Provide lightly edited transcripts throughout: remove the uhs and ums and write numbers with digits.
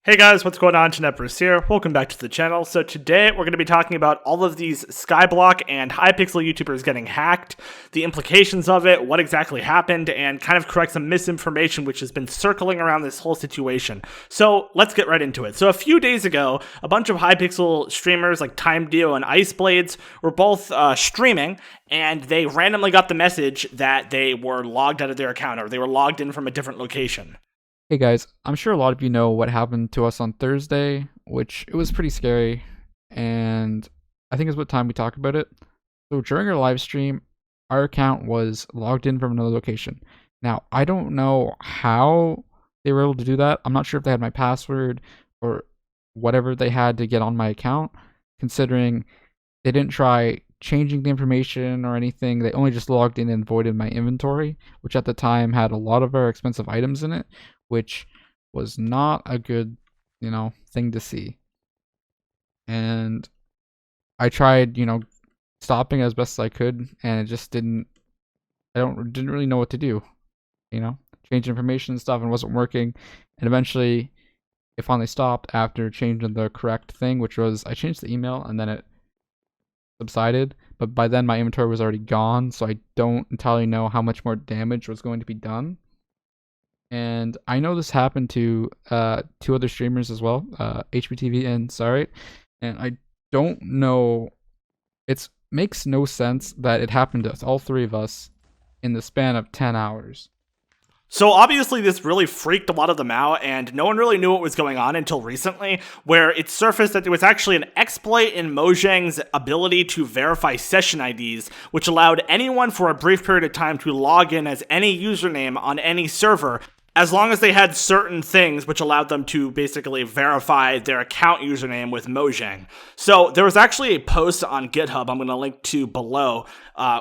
Hey guys, what's going on? Bruce here. Welcome back to the channel. So today we're going to be talking about all of these Skyblock and Hypixel YouTubers getting hacked, the implications of it, what exactly happened, and kind of correct some misinformation which has been circling around this whole situation. So let's get right into it. So a few days ago, a bunch of Hypixel streamers like Time Dio and Ice Blades were both streaming, and they randomly got the message that they were logged out of their account, or they were logged in from a different location. Hey guys, I'm sure a lot of you know what happened to us on Thursday, which it was pretty scary, and I think it's about time we talk about it. So during our live stream, our account was logged in from another location. Now, I don't know how they were able to do that. I'm not sure if they had my password or whatever they had to get on my account, considering they didn't try changing the information or anything. They only just logged in and voided my inventory, which at the time had a lot of our expensive items in it, which was not a good, thing to see. And I tried, stopping as best as I could, and it just didn't really know what to do, change information and stuff, and wasn't working. And eventually it finally stopped after changing the correct thing, which was I changed the email and then it subsided, but by then my inventory was already gone, so I don't entirely know how much more damage was going to be done. And I know this happened to two other streamers as well, HBTV and Sorry, and I don't know, it makes no sense that it happened to all three of us in the span of 10 hours. So obviously this really freaked a lot of them out, and no one really knew what was going on until recently, where it surfaced that there was actually an exploit in Mojang's ability to verify session IDs, which allowed anyone for a brief period of time to log in as any username on any server, as long as they had certain things which allowed them to basically verify their account username with Mojang. So there was actually a post on GitHub I'm going to link to below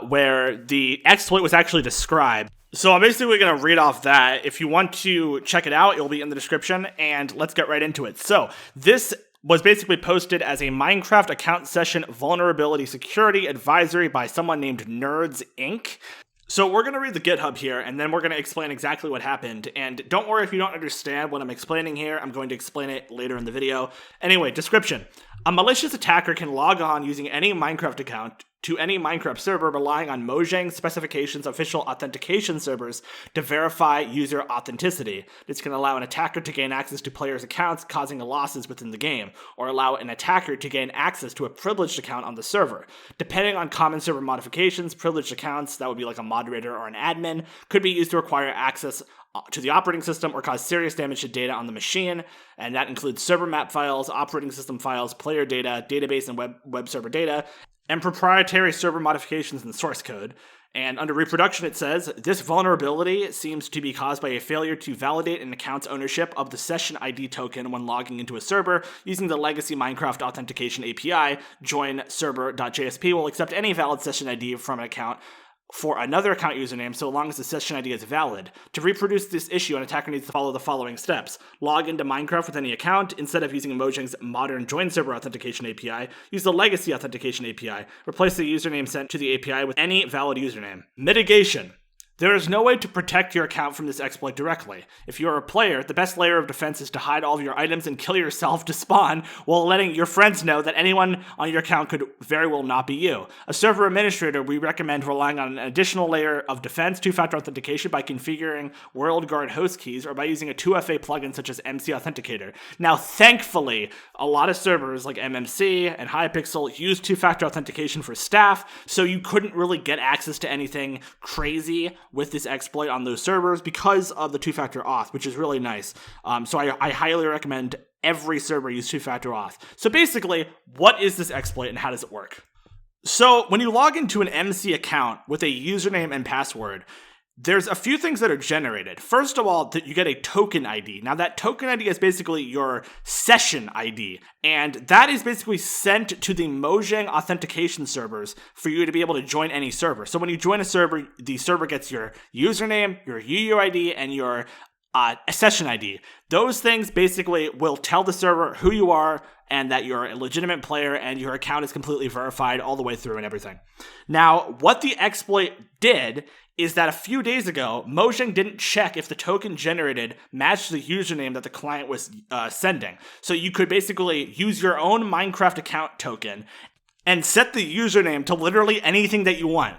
where the exploit was actually described. So I'm basically going to read off that. If you want to check it out, it'll be in the description, and let's get right into it. So this was basically posted as a Minecraft account session vulnerability security advisory by someone named Nerds Inc. So we're going to read the GitHub here, and then we're going to explain exactly what happened. And don't worry if you don't understand what I'm explaining here. I'm going to explain it later in the video. Anyway, description. A malicious attacker can log on using any Minecraft account to any Minecraft server relying on Mojang specifications official authentication servers to verify user authenticity. This can allow an attacker to gain access to players' accounts, causing losses within the game, or allow an attacker to gain access to a privileged account on the server. Depending on common server modifications, privileged accounts, that would be like a moderator or an admin, could be used to acquire access to the operating system or cause serious damage to data on the machine, and that includes server map files, operating system files, player data, database and web server data, and proprietary server modifications in the source code. And under reproduction, it says, this vulnerability seems to be caused by a failure to validate an account's ownership of the session ID token when logging into a server using the legacy Minecraft authentication API. Join server.jsp will accept any valid session ID from an account for another account username so long as the session ID is valid. To reproduce this issue, an attacker needs to follow the following steps. Log into Minecraft with any account. Instead of using Mojang's modern join server authentication API, use the legacy authentication API. Replace the username sent to the API with any valid username. Mitigation. There is no way to protect your account from this exploit directly. If you are a player, the best layer of defense is to hide all of your items and kill yourself to spawn while letting your friends know that anyone on your account could very well not be you. A server administrator, we recommend relying on an additional layer of defense, two-factor authentication by configuring WorldGuard host keys or by using a 2FA plugin such as MC Authenticator. Now, thankfully, a lot of servers like MMC and Hypixel use two-factor authentication for staff, so you couldn't really get access to anything crazy with this exploit on those servers because of the two-factor auth, which is really nice. So I highly recommend every server use two-factor auth. So basically, what is this exploit and how does it work? So when you log into an MC account with a username and password, there's a few things that are generated. First of all, that you get a token ID. Now that token ID is basically your session ID, and that is basically sent to the Mojang authentication servers for you to be able to join any server. So when you join a server, the server gets your username, your UUID, and your a session ID. Those things basically will tell the server who you are and that you're a legitimate player and your account is completely verified all the way through and everything. Now, what the exploit did is that a few days ago, Mojang didn't check if the token generated matched the username that the client was sending. So you could basically use your own Minecraft account token and set the username to literally anything that you want.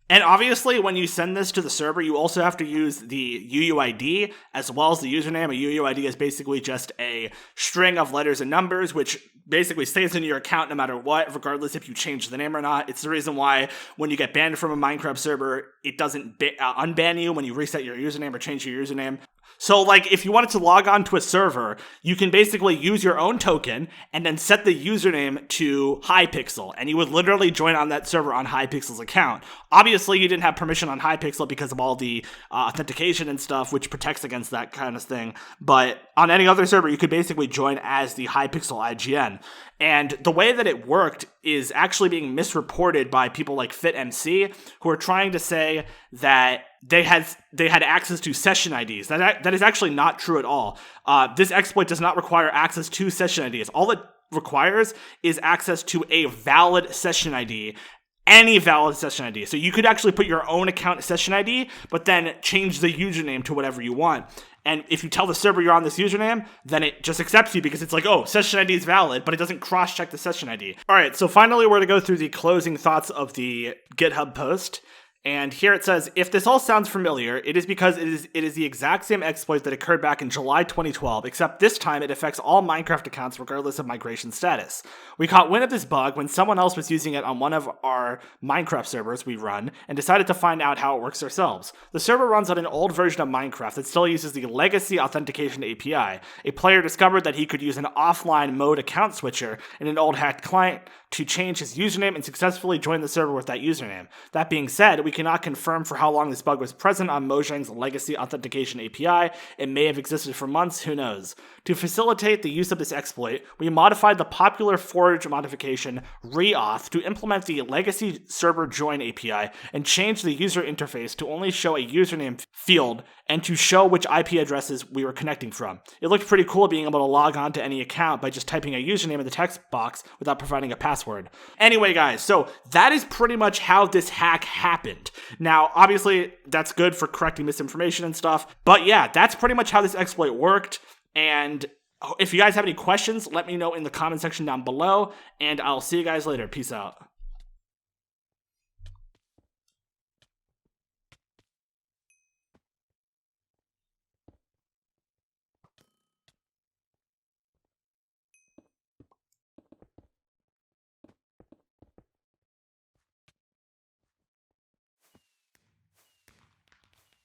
And obviously, when you send this to the server, you also have to use the UUID as well as the username. A UUID is basically just a string of letters and numbers, which basically stays in your account no matter what, regardless if you change the name or not. It's the reason why when you get banned from a Minecraft server, it doesn't unban you when you reset your username or change your username. So, like, if you wanted to log on to a server, you can basically use your own token and then set the username to Hypixel, and you would literally join on that server on Hypixel's account. Obviously, you didn't have permission on Hypixel because of all the authentication and stuff, which protects against that kind of thing. But on any other server, you could basically join as the Hypixel IGN. And the way that it worked is actually being misreported by people like FitMC, who are trying to say that they had access to session IDs. That is actually not true at all. This exploit does not require access to session IDs. All it requires is access to a valid session ID. Any valid session ID. So you could actually put your own account session ID, but then change the username to whatever you want. And if you tell the server you're on this username, then it just accepts you because it's like, oh, session ID is valid, but it doesn't cross-check the session ID. All right, so finally we're going to go through the closing thoughts of the GitHub post. And here it says, if this all sounds familiar, it is because it is the exact same exploit that occurred back in July 2012, except this time it affects all Minecraft accounts regardless of migration status. We caught wind of this bug when someone else was using it on one of our Minecraft servers we run and decided to find out how it works ourselves. The server runs on an old version of Minecraft that still uses the legacy authentication API. A player discovered that he could use an offline mode account switcher in an old hacked client to change his username and successfully join the server with that username. That being said, we cannot confirm for how long this bug was present on Mojang's legacy authentication API. It may have existed for months, who knows. To facilitate the use of this exploit, we modified the popular Forge modification reauth to implement the legacy server join API and change the user interface to only show a username field and to show which IP addresses we were connecting from. It looked pretty cool being able to log on to any account by just typing a username in the text box without providing a password. Anyway, guys, so that is pretty much how this hack happened. Now, obviously, that's good for correcting misinformation and stuff, but yeah, that's pretty much how this exploit worked. And if you guys have any questions, let me know in the comment section down below, and I'll see you guys later. Peace out.